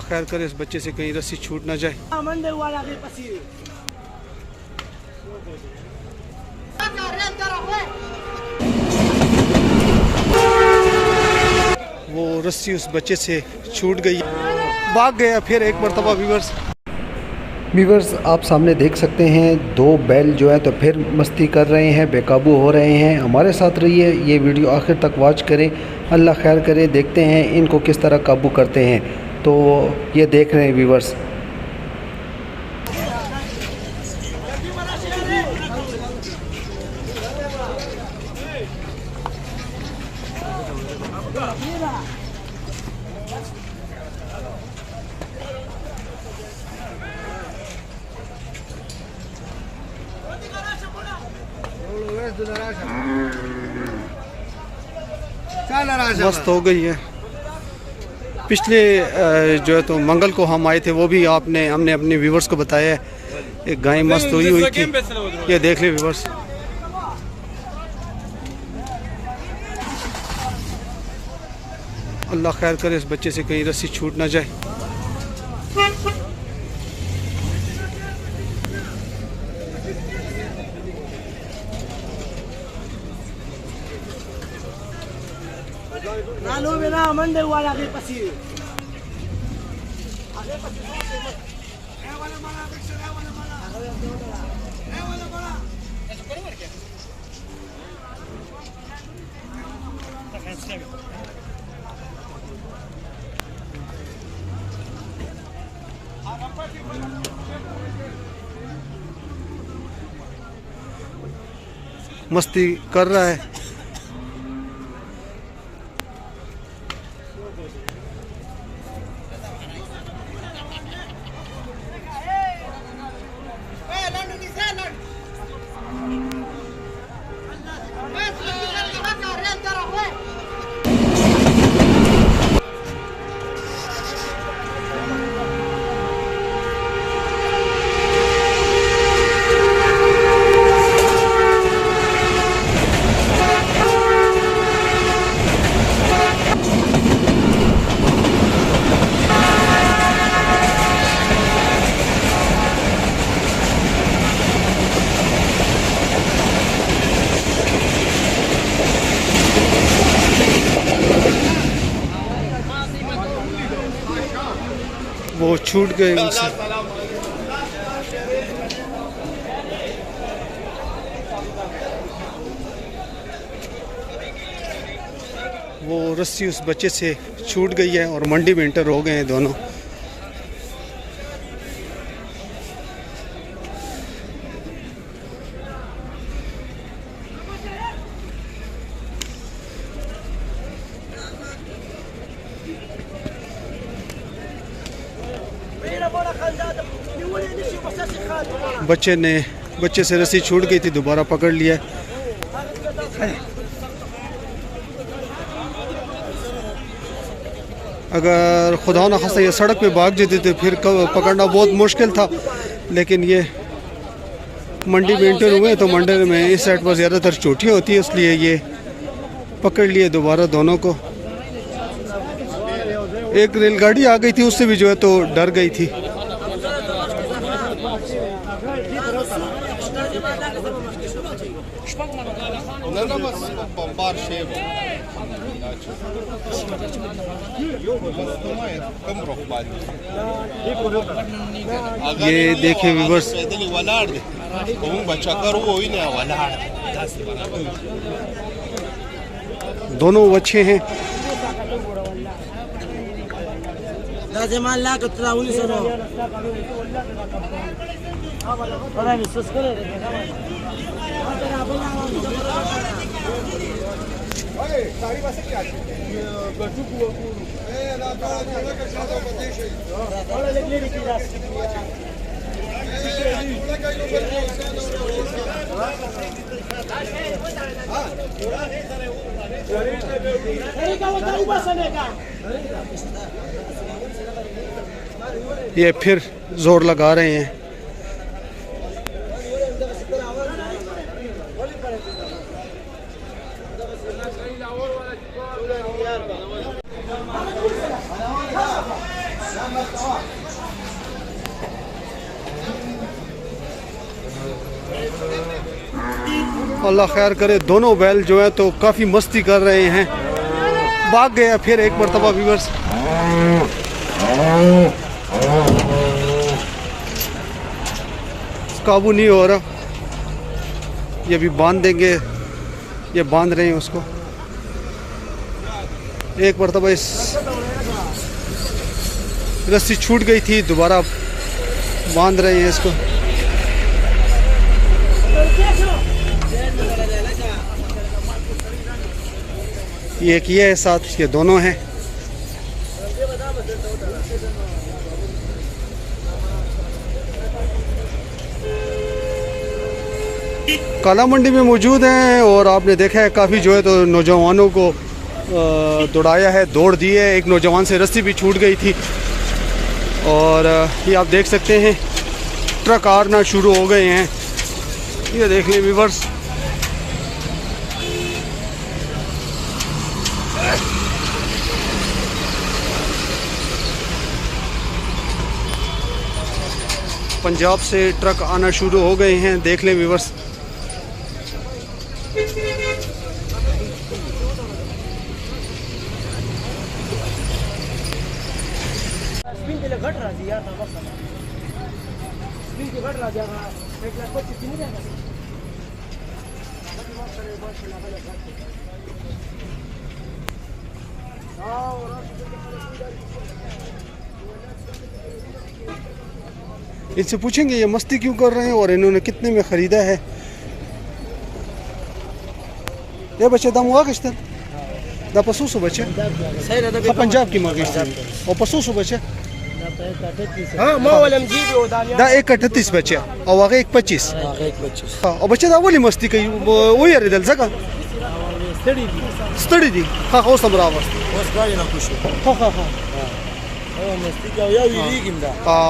खैर करे इस बच्चे से कहीं रस्सी छूट ना जाए। वो रस्सी उस बच्चे से छूट गई, भाग गया फिर एक मरतबा। वीवर्स आप सामने देख सकते हैं दो बैल जो है तो फिर मस्ती कर रहे हैं, बेकाबू हो रहे हैं। हमारे साथ रहिए, ये वीडियो आखिर तक वॉच करें। अल्लाह खैर करे, देखते हैं इनको किस तरह काबू करते हैं। तो ये देख रहे हैं वीवर्स। मस्त हो गई है। पिछले जो है तो मंगल को हम आए थे, वो भी हमने अपने व्यूवर्स को बताया है। एक गाय मस्त हुई थी, ये देख ले व्यूवर्स। अल्लाह खैर करे इस बच्चे से कहीं रस्सी छूट ना जाए। मस्ती कर रहा है। वो छूट गए उनसे। वो रस्सी उस बच्चे से छूट गई है और मंडी में इंटर हो गए हैं दोनों। बच्चे से रस्सी छूट गई थी, दोबारा पकड़ लिया। अगर खुदा न खास्ता ये सड़क पे भाग जाते तो फिर पकड़ना बहुत मुश्किल था, लेकिन ये मंडी में इंटर हुए तो मंडी में इस साइड पर ज़्यादातर चोटियाँ होती है, इसलिए ये पकड़ लिए दोबारा दोनों को। एक रेलगाड़ी आ गई थी, उससे भी जो है तो डर गई थी। ये देखिए व्यूअर्स, दोनों अच्छे हैं। ये फिर जोर लगा रहे हैं। अल्लाह खैर करे। दोनों बैल जो है तो काफ़ी मस्ती कर रहे हैं। भाग गया फिर एक मरतबा व्यूअर्स। काबू नहीं हो रहा, ये भी बांध देंगे, ये बांध रहे हैं उसको। एक मरतबा इस रस्सी छूट गई थी, दोबारा बांध रहे हैं इसको। ये एक ये है साथ, ये दोनों हैं। काला मंडी में मौजूद हैं और आपने देखा है काफ़ी जो है तो नौजवानों को दौड़ाया है, दौड़ दी है। एक नौजवान से रस्सी भी छूट गई थी और ये आप देख सकते हैं ट्रक आना शुरू हो गए हैं। ये देख लें व्यूअर्स, पंजाब से ट्रक आना शुरू हो गए हैं। देख लें व्यूअर्स, इनसे पूछेंगे ये मस्ती क्यों कर रहे हैं और इन्होंने कितने में ख़रीदा है। ये बच्चे दाम हुआ किश्त दा पसूसु बच्चे पंजाब की मांगिश और पसूसु बच्चे दा 1.38 बच्चे और आगे 1.25 और बच्चे दा वाली मस्ती कही वो यार दल सका स्टडी दी हाँ हो समरावा हाँ हाँ हाँ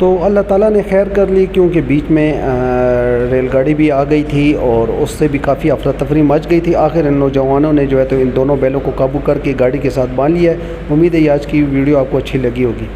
तो अल्लाह ताला ने खैर कर ली, क्योंकि बीच में रेलगाड़ी भी आ गई थी और उससे भी काफ़ी अफरा तफरी मच गई थी। आखिर इन नौजवानों ने जो है तो इन दोनों बैलों को काबू करके गाड़ी के साथ बांध लिया है। उम्मीद है आज की वीडियो आपको अच्छी लगी होगी।